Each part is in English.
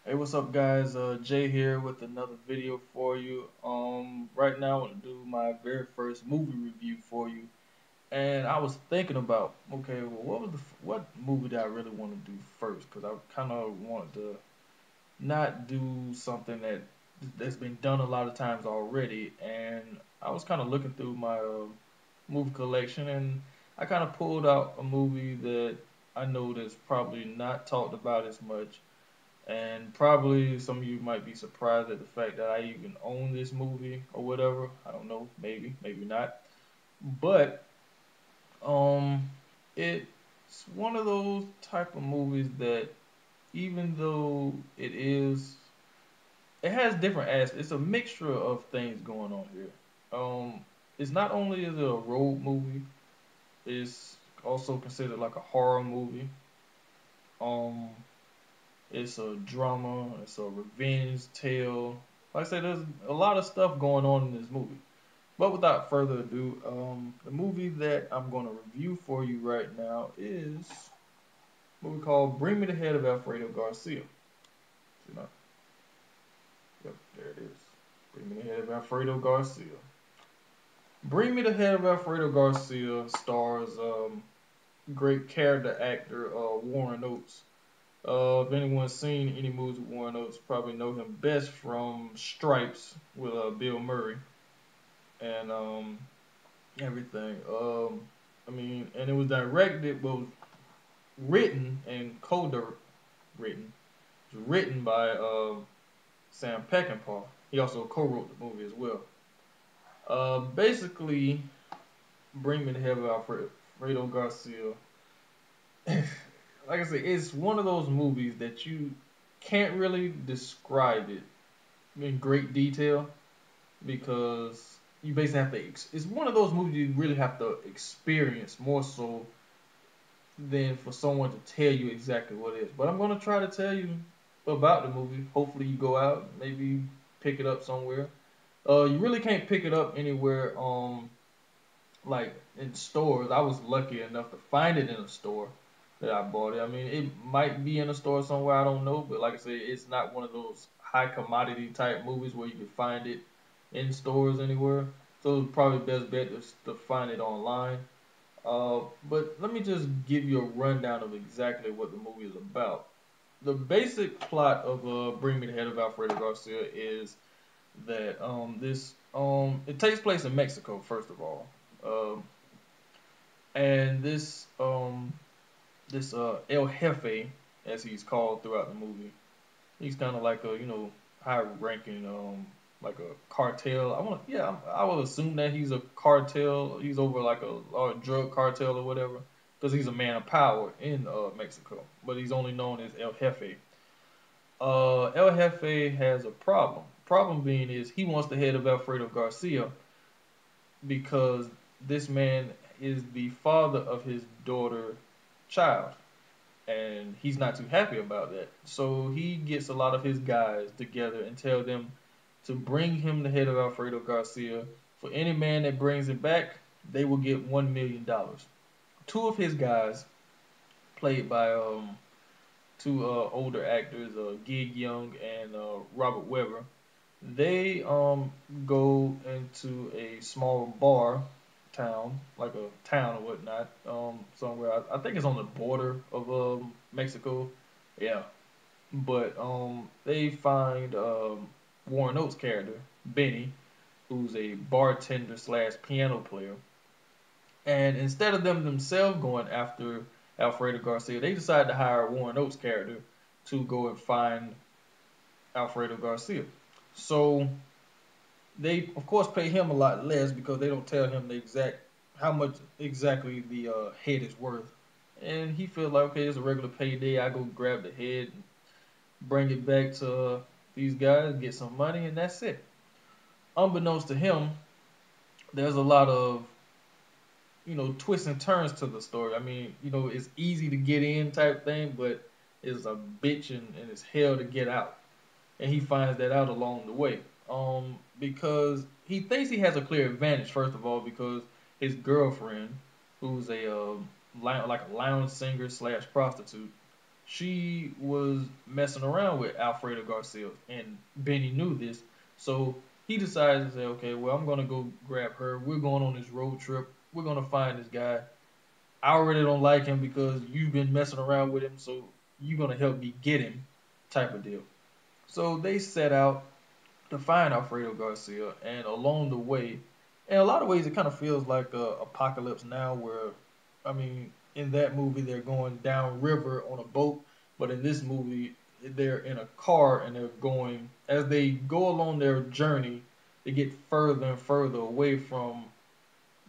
Hey, what's up, guys? Jay here with another video for you. Right now I want to do my very first movie review for you, and I was thinking about, okay, well, what movie did I really want to do first? Because I kind of wanted to not do something that's been done a lot of times already, and I was kind of looking through my movie collection, and I kind of pulled out a movie that I know that's probably not talked about as much, and probably some of you might be surprised at the fact that I even own this movie or whatever. I don't know, maybe not. But um it's one of those type of movies that even though it has different aspects, it's a mixture of things going on here. It's not only is it a road movie, it's also considered like a horror movie. Um It's a drama. It's a revenge tale. Like I said, there's a lot of stuff going on in this movie. But without further ado, the movie that I'm going to review for you right now is a movie called "Bring Me the Head of Alfredo Garcia." See now? Yep, there it is. "Bring Me the Head of Alfredo Garcia." "Bring Me the Head of Alfredo Garcia" stars great character actor Warren Oates. If anyone's seen any movies with Warren Oates, probably know him best from Stripes with Bill Murray and everything. I mean, and it was directed, but was written and co-written. It was written by Sam Peckinpah. He also co-wrote the movie as well. Basically, Bring Me to Heaven, Alfredo Garcia. Like I said, it's one of those movies that you can't really describe it in great detail because you basically have to. It's one of those movies you really have to experience more so than for someone to tell you exactly what it is. But I'm gonna try to tell you about the movie. Hopefully, you go out, maybe pick it up somewhere. You really can't pick it up anywhere. Like in stores. I was lucky enough to find it in a store that I bought it. I mean, it might be in a store somewhere, I don't know, but like I said, it's not one of those high commodity type movies where you can find it in stores anywhere. So it's probably best bet is to find it online. But let me just give you a rundown of exactly what the movie is about. The basic plot of Bring Me the Head of Alfredo Garcia is that this it takes place in Mexico first of all. Um, and this El Jefe, as he's called throughout the movie, he's kind of like a high ranking like a cartel. I would assume that he's a cartel. He's over like a drug cartel or whatever because he's a man of power in Mexico. But he's only known as El Jefe. El Jefe has a problem. Problem being is he wants the head of Alfredo Garcia because this man is the father of his daughter child, and he's not too happy about that. So he gets a lot of his guys together and tell them to bring him the head of Alfredo Garcia. For any man that brings it back, they will get $1 million. Two of his guys, played by two older actors, Gig Young and Robert Weber, they go into a small bar town, like a town or whatnot, somewhere. I think it's on the border of Mexico. Yeah, but they find Warren Oates' character Benny, who's a bartender slash piano player, and instead of them themselves going after Alfredo Garcia, they decide to hire Warren Oates' character to go and find Alfredo Garcia. So they of course pay him a lot less because they don't tell him the exact how much exactly the head is worth. And he feels like, okay, it's a regular payday. I go grab the head, and bring it back to these guys, get some money, and that's it. Unbeknownst to him, there's a lot of twists and turns to the story. I mean, it's easy to get in type thing, but it's a bitch and it's hell to get out. And he finds that out along the way. Because he thinks he has a clear advantage, first of all, because his girlfriend, who's a like a lounge singer slash prostitute, she was messing around with Alfredo Garcia, and Benny knew this. So he decided to say, okay, well, I'm gonna go grab her. We're going on this road trip. We're gonna find this guy. I already don't like him because you've been messing around with him, so you're gonna help me get him, type of deal. So they set out to find Alfredo Garcia, and along the way, in a lot of ways, it kind of feels like Apocalypse Now, where, I mean, in that movie they're going down river on a boat, but in this movie they're in a car and they're going as they go along their journey, they get further and further away from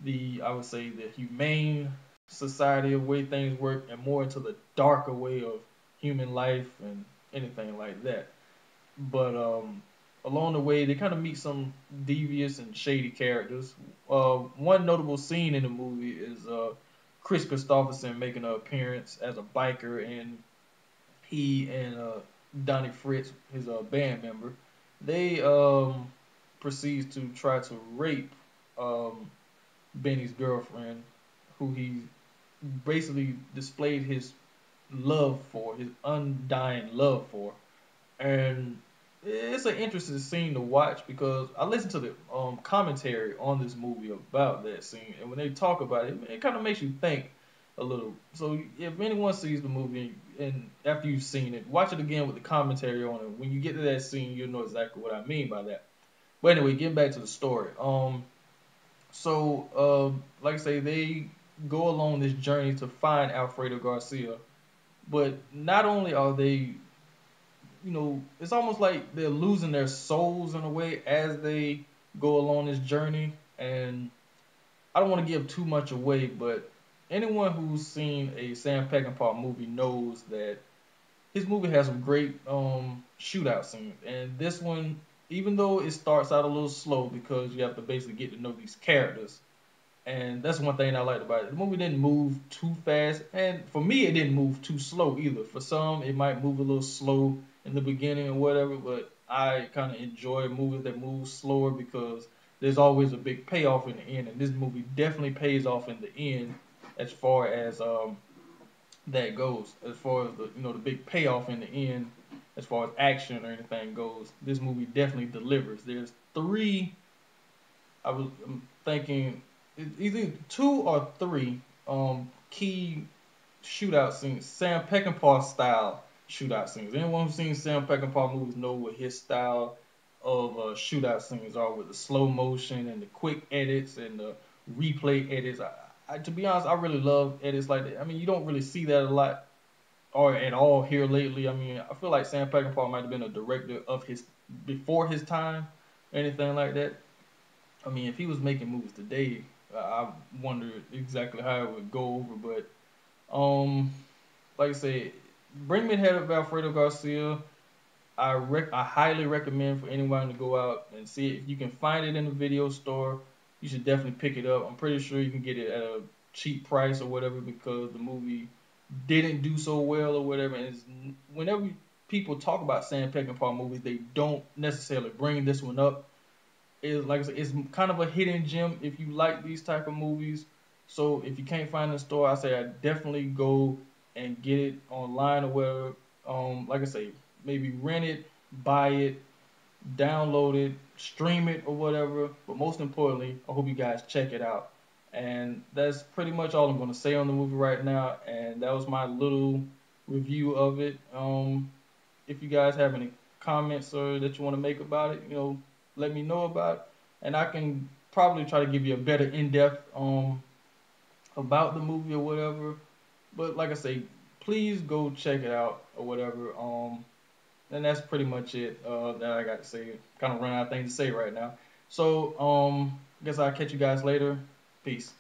the I would say the humane society of way things work and more into the darker way of human life and anything like that. But along the way, they kind of meet some devious and shady characters. One notable scene in the movie is Chris Christopherson making an appearance as a biker, and he and Donnie Fritz, his band member, they proceeds to try to rape um, Benny's girlfriend, who he basically displayed his love for, his undying love for. And it's an interesting scene to watch because I listened to the commentary on this movie about that scene, and when they talk about it, it kind of makes you think a little. So if anyone sees the movie and after you've seen it, watch it again with the commentary on it. When you get to that scene, you'll know exactly what I mean by that. But anyway, getting back to the story. Like I say, they go along this journey to find Alfredo Garcia, but not only are they it's almost like they're losing their souls in a way as they go along this journey. And I don't want to give too much away, but anyone who's seen a Sam Peckinpah movie knows that his movie has some great shootout scenes. And this one, even though it starts out a little slow because you have to basically get to know these characters, and that's one thing I liked about it. The movie didn't move too fast, and for me, it didn't move too slow either. For some, it might move a little slow in the beginning or whatever, but I kind of enjoy movies that move slower because there's always a big payoff in the end, and this movie definitely pays off in the end as far as that goes. As far as the big payoff in the end, as far as action or anything goes, this movie definitely delivers. There's three I'm thinking it's either two or three key shootout scenes, Sam Peckinpah style shootout scenes. Anyone who's seen Sam Peckinpah movies know what his style of shootout scenes are, with the slow motion and the quick edits and the replay edits. To be honest, I really love edits like that. I mean, you don't really see that a lot or at all here lately. I mean, I feel like Sam Peckinpah might have been a director of his before his time, anything like that. I mean, if he was making movies today, I wonder exactly how it would go over. But like I said, Bring Me the Head of Alfredo Garcia. I highly recommend for anyone to go out and see it. If you can find it in the video store, you should definitely pick it up. I'm pretty sure you can get it at a cheap price or whatever because the movie didn't do so well or whatever. And whenever people talk about Sam Peckinpah movies, they don't necessarily bring this one up. Is like I said, it's kind of a hidden gem if you like these type of movies. So if you can't find it in the store, I say I definitely go and get it online or wherever. Like I say, maybe rent it, buy it, download it, stream it or whatever. But most importantly, I hope you guys check it out. And that's pretty much all I'm going to say on the movie right now. And that was my little review of it. If you guys have any comments or that you want to make about it, let me know about it. And I can probably try to give you a better in-depth about the movie or whatever. But like I say, please go check it out or whatever. And that's pretty much it that I got to say. Kind of run out of things to say right now. So I guess I'll catch you guys later. Peace.